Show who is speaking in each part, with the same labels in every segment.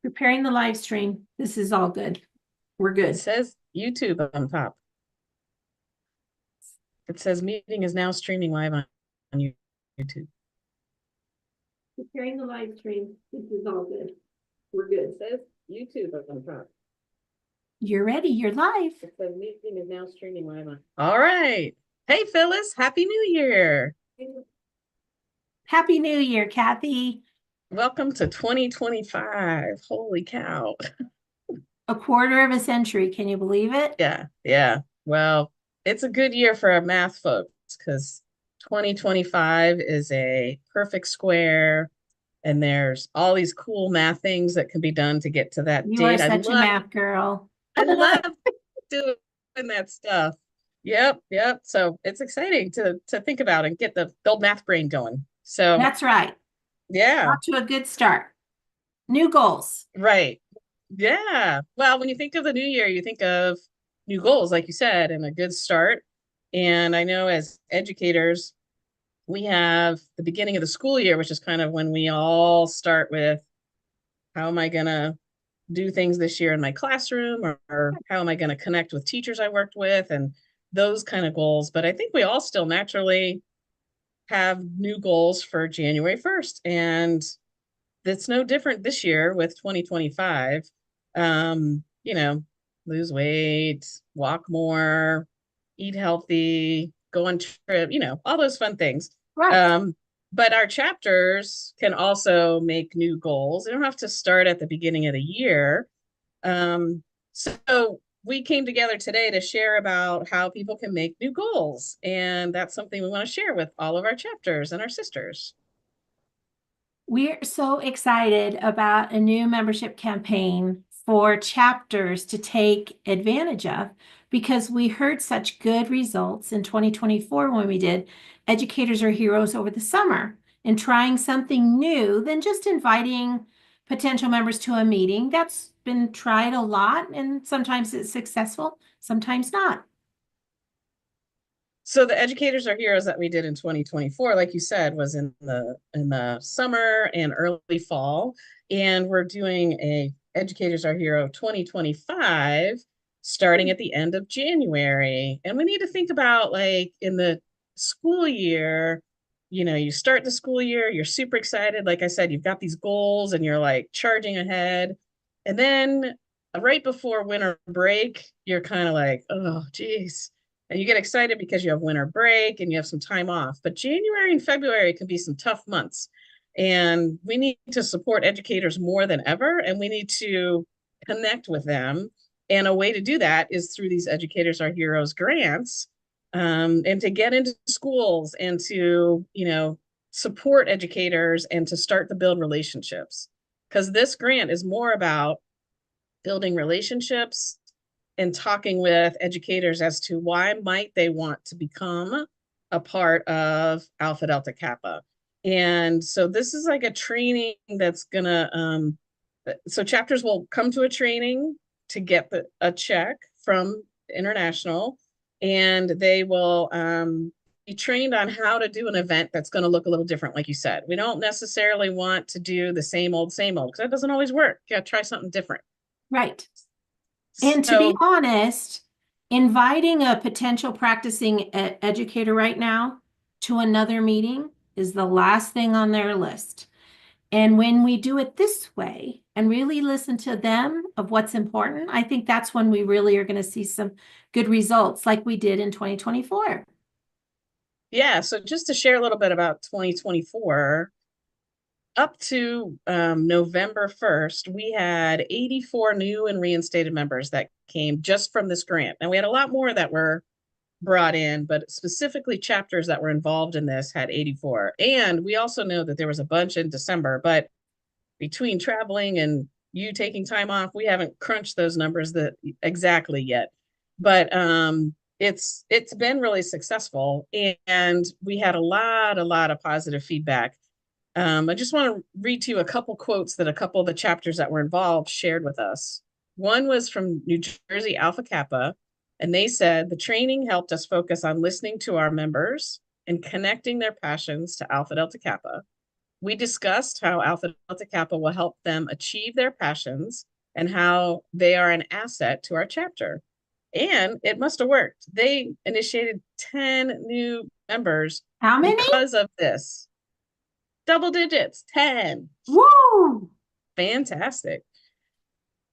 Speaker 1: Preparing the live stream. This is all good. We're
Speaker 2: It
Speaker 1: good.
Speaker 2: says YouTube on top. It says meeting is now streaming live on YouTube.
Speaker 1: Preparing the live stream. This is all good. We're good.
Speaker 2: It says YouTube on top.
Speaker 1: You're ready. You're live.
Speaker 2: It says meeting is now streaming live on. All right. Hey, Phyllis, Happy New Year.
Speaker 1: Happy New Year, Kathy.
Speaker 2: Welcome to 2025. Holy cow.
Speaker 1: A quarter of a century. Can you believe it?
Speaker 2: Yeah. Well, it's a good year for our math folks because 2025 is a perfect square and there's all these cool math things that can be done to get to that
Speaker 1: You are
Speaker 2: date.
Speaker 1: such a math girl.
Speaker 2: I love doing that stuff. Yep. So it's exciting to think about and get the old math brain going. So
Speaker 1: That's right.
Speaker 2: yeah,
Speaker 1: Off to a good start. New goals.
Speaker 2: right. Yeah. Well, when you think of the new year, you think of new goals, like you said, and a good start. And I know as educators, we have the beginning of the school year, which is kind of when we all start with how am I going to do things this year in my classroom, or how am I going to connect with teachers I worked with, and those kind of goals. But I think we all still naturally have new goals for January 1st. And it's no different this year with 2025. You know, lose weight, walk more, eat healthy, go on trip, all those fun things.
Speaker 1: Right.
Speaker 2: But our chapters can also make new goals. They don't have to start at the beginning of the year. So we came together today to share about how people can make new goals. And that's something we want to share with all of our chapters and our sisters.
Speaker 1: We're so excited about a new membership campaign for chapters to take advantage of because we heard such good results in 2024 when we did Educators Are Heroes over the summer and trying something new than just inviting potential members to a meeting. That's been tried a lot and sometimes it's successful, sometimes not.
Speaker 2: So the Educators Are Heroes that we did in 2024, like you said, was in the summer and early fall. And we're doing a Educators Are Hero 2025 starting at the end of January. And we need to think about, like, in the school year, you start the school year, you're super excited. Like I said, you've got these goals and you're like charging ahead. And then right before winter break, you're kind of like, oh, geez, and you get excited because you have winter break and you have some time off. But January and February can be some tough months. And we need to support educators more than ever, and we need to connect with them. And a way to do that is through these Educators Are Heroes grants, and to get into schools and to, support educators and to start to build relationships. Because this grant is more about building relationships and talking with educators as to why might they want to become a part of Alpha Delta Kappa. And so this is like a training that's gonna, so chapters will come to a training to get a check from International, and they will be trained on how to do an event that's going to look a little different. Like you said, we don't necessarily want to do the same old, because that doesn't always work. You got to try something different.
Speaker 1: Right. And to be
Speaker 2: So
Speaker 1: honest, inviting a potential practicing educator right now to another meeting is the last thing on their list. And when we do it this way and really listen to them of what's important, I think that's when we really are going to see some good results like we did in 2024.
Speaker 2: yeah, so just to share a little bit about 2024, up to November 1st, we had 84 new and reinstated members that came just from this grant. And we had a lot more that were brought in, but specifically chapters that were involved in this had 84. And we also know that there was a bunch in December, but between traveling and you taking time off, we haven't crunched those numbers exactly yet. But it's been really successful, and we had a lot of positive feedback. I just want to read to you a couple quotes that a couple of the chapters that were involved shared with us. One was from New Jersey Alpha Kappa, and they said the training helped us focus on listening to our members and connecting their passions to Alpha Delta Kappa. we discussed how Alpha Delta Kappa will help them achieve their passions and how they are an asset to our chapter. And it must have worked. They initiated 10 new members
Speaker 1: How many?
Speaker 2: because of this. Double digits, 10.
Speaker 1: Woo!
Speaker 2: Fantastic.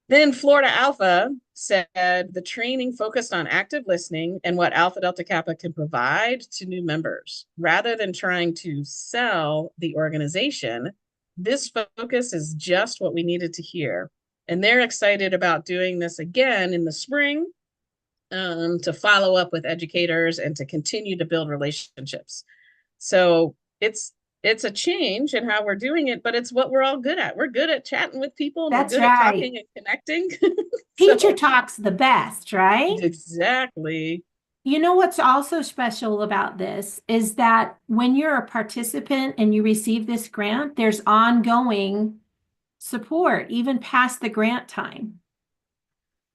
Speaker 2: Then Florida Alpha said the training focused on active listening and what Alpha Delta Kappa can provide to new members. Rather than trying to sell the organization, this focus is just what we needed to hear. And they're excited about doing this again in the spring, to follow up with educators and to continue to build relationships. So it's a change in how we're doing it, but it's what we're all good at. We're good at chatting with people and
Speaker 1: That's
Speaker 2: we're good at
Speaker 1: right.
Speaker 2: talking and connecting.
Speaker 1: Teacher
Speaker 2: So,
Speaker 1: talk's the best, right?
Speaker 2: exactly.
Speaker 1: You know what's also special about this is that when you're a participant and you receive this grant, there's ongoing support, even past the grant time.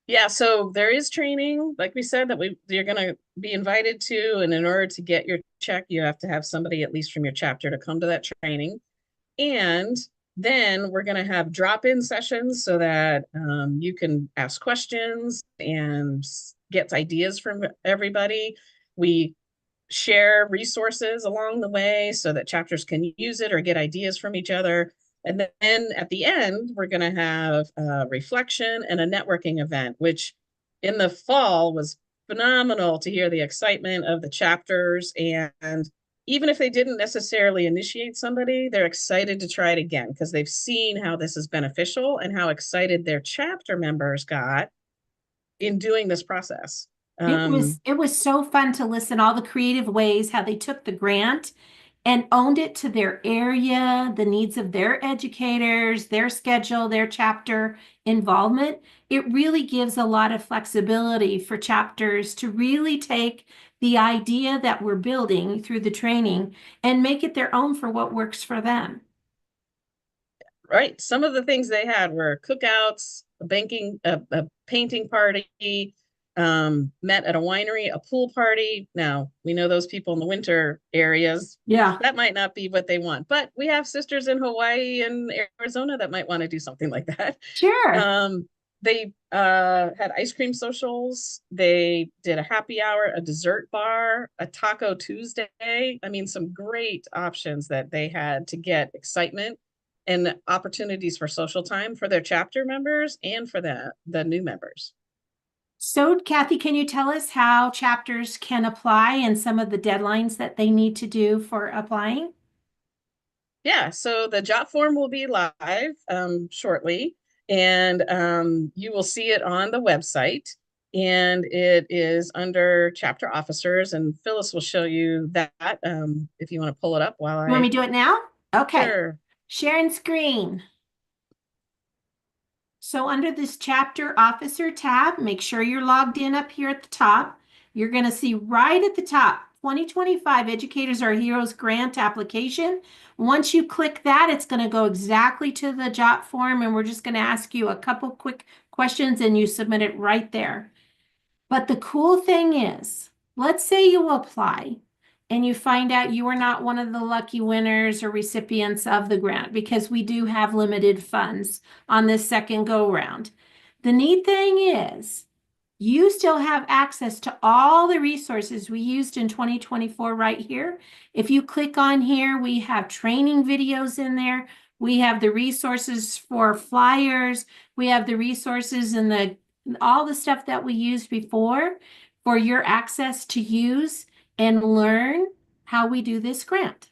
Speaker 2: Yeah, so there is training, like we said, that you're going to be invited to, and in order to get your check, you have to have somebody at least from your chapter to come to that training. And then we're going to have drop-in sessions so that you can ask questions and get ideas from everybody. We share resources along the way so that chapters can use it or get ideas from each other. And then at the end, we're going to have a reflection and a networking event, which in the fall was phenomenal to hear the excitement of the chapters. And even if they didn't necessarily initiate somebody, they're excited to try it again because they've seen how this is beneficial and how excited their chapter members got in doing this process.
Speaker 1: It was so fun to listen all the creative ways how they took the grant and owned it to their area, the needs of their educators, their schedule, their chapter involvement. It really gives a lot of flexibility for chapters to really take the idea that we're building through the training and make it their own for what works for them.
Speaker 2: Right. Some of the things they had were cookouts, a painting party, met at a winery, a pool party. Now, we know those people in the winter areas,
Speaker 1: Yeah,
Speaker 2: that might not be what they want, but we have sisters in Hawaii and Arizona that might want to do something like that.
Speaker 1: sure.
Speaker 2: They had ice cream socials. They did a happy hour, a dessert bar, a Taco Tuesday. I mean, some great options that they had to get excitement and opportunities for social time for their chapter members and for the new members.
Speaker 1: So, Kathy, can you tell us how chapters can apply and some of the deadlines that they need to do for applying?
Speaker 2: Yeah, so the jot form will be live shortly, and you will see it on the website. And it is under chapter officers, and Phyllis will show you that if you want to pull it up while
Speaker 1: You want
Speaker 2: I.
Speaker 1: me to do it now? Okay.
Speaker 2: Sure.
Speaker 1: Sharing screen. So under this chapter officer tab, make sure you're logged in up here at the top. You're going to see right at the top, 2025 Educators Are Heroes grant application. Once you click that, it's going to go exactly to the jot form, and we're just going to ask you a couple quick questions and you submit it right there. But the cool thing is, let's say you apply and you find out you are not one of the lucky winners or recipients of the grant because we do have limited funds on this second go round. The neat thing is you still have access to all the resources we used in 2024 right here. If you click on here, we have training videos in there. We have the resources for flyers. We have the resources and all the stuff that we used before for your access to use and learn how we do this grant.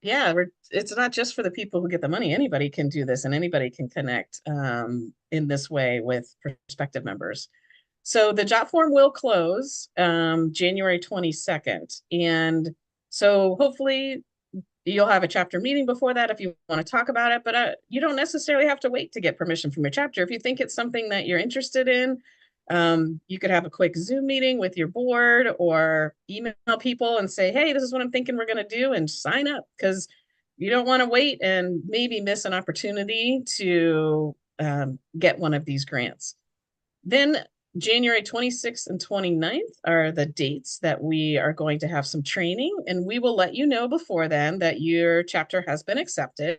Speaker 2: Yeah, it's not just for the people who get the money. Anybody can do this and anybody can connect in this way with prospective members. So the jot form will close January 22nd. And so hopefully you'll have a chapter meeting before that if you want to talk about it, but you don't necessarily have to wait to get permission from your chapter. If you think it's something that you're interested in, you could have a quick Zoom meeting with your board or email people and say, hey, this is what I'm thinking we're going to do, and sign up, because you don't want to wait and maybe miss an opportunity to get one of these grants. Then January 26th and 29th are the dates that we are going to have some training, and we will let you know before then that your chapter has been accepted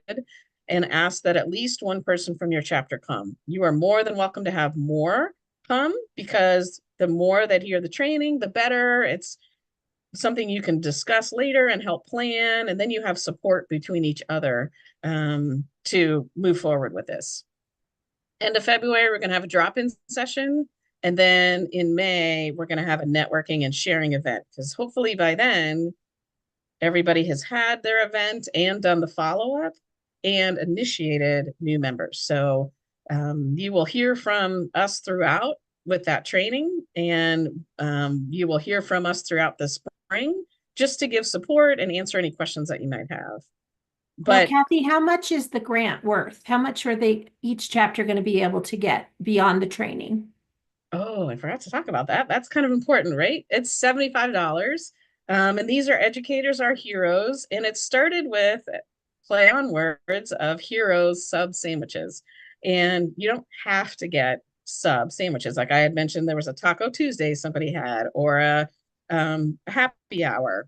Speaker 2: and ask that at least one person from your chapter come. You are more than welcome to have more come, because the more that hear the training, the better. It's something you can discuss later and help plan, and then you have support between each other to move forward with this. End of February, we're going to have a drop-in session. And then in May, we're going to have a networking and sharing event, because hopefully by then, everybody has had their event and done the follow-up and initiated new members. So you will hear from us throughout with that training, and you will hear from us throughout the spring just to give support and answer any questions that you might have.
Speaker 1: Now,
Speaker 2: But
Speaker 1: Kathy, how much is the grant worth? How much are they each chapter going to be able to get beyond the training?
Speaker 2: oh, I forgot to talk about that. That's kind of important, right? It's $75. And these are educators, our heroes. And it started with play on words of heroes sub sandwiches. And you don't have to get sub sandwiches. Like I had mentioned, there was a Taco Tuesday somebody had, or a happy hour.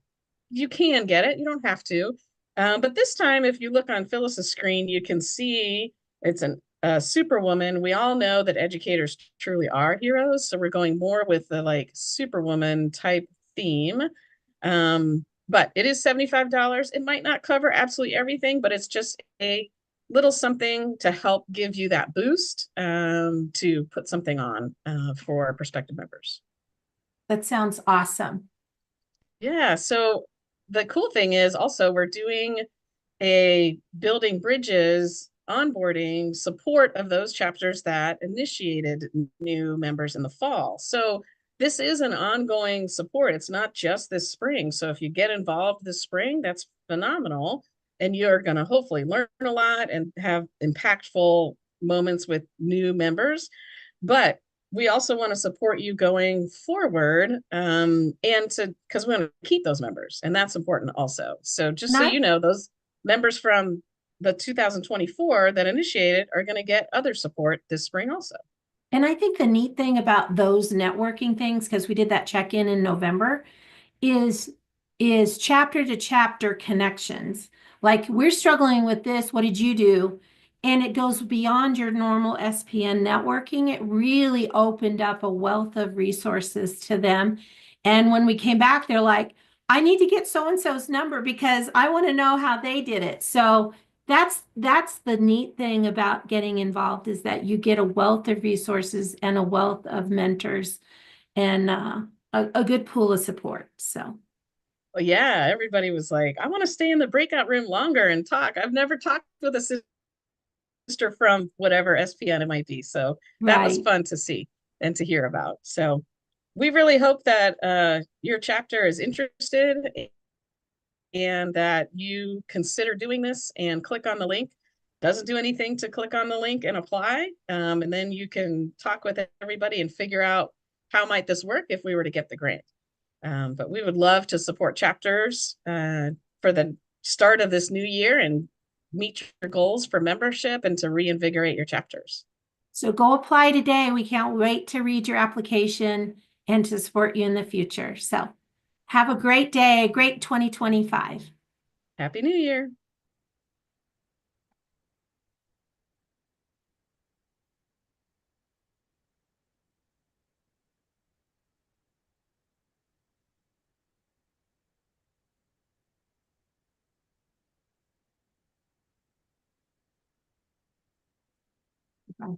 Speaker 2: You can get it, you don't have to. But this time, if you look on Phyllis's screen, you can see it's a superwoman. We all know that educators truly are heroes, so we're going more with the like superwoman type theme. But it is $75. It might not cover absolutely everything, but it's just a little something to help give you that boost to put something on for prospective members.
Speaker 1: That sounds awesome.
Speaker 2: Yeah, so the cool thing is also we're doing a building bridges onboarding support of those chapters that initiated new members in the fall. So this is an ongoing support. It's not just this spring. So if you get involved this spring, that's phenomenal. And you're going to hopefully learn a lot and have impactful moments with new members. But we also want to support you going forward, and to, because we want to keep those members, and that's important also. So just so
Speaker 1: Not,
Speaker 2: you know, those members from the 2024 that initiated are going to get other support this spring also.
Speaker 1: and I think the neat thing about those networking things, because we did that check-in in November, is is chapter to chapter connections. Like we're struggling with this, what did you do? And it goes beyond your normal SPN networking. It really opened up a wealth of resources to them. And when we came back, they're like, I need to get so and so's number because I want to know how they did it. So that's the neat thing about getting involved, is that you get a wealth of resources and a wealth of mentors and a good pool of support. So
Speaker 2: Well, yeah, everybody was like, I want to stay in the breakout room longer and talk. I've never talked with a sister from whatever SPN it might be. So that was
Speaker 1: right.
Speaker 2: fun to see and to hear about. So we really hope that your chapter is interested and that you consider doing this and click on the link. Doesn't do anything to click on the link and apply. And then you can talk with everybody and figure out how might this work if we were to get the grant. But we would love to support chapters for the start of this new year and meet your goals for membership and to reinvigorate your chapters.
Speaker 1: So go apply today. We can't wait to read your application and to support you in the future. So have a great day, great 2025.
Speaker 2: Happy New Year.
Speaker 1: Bye.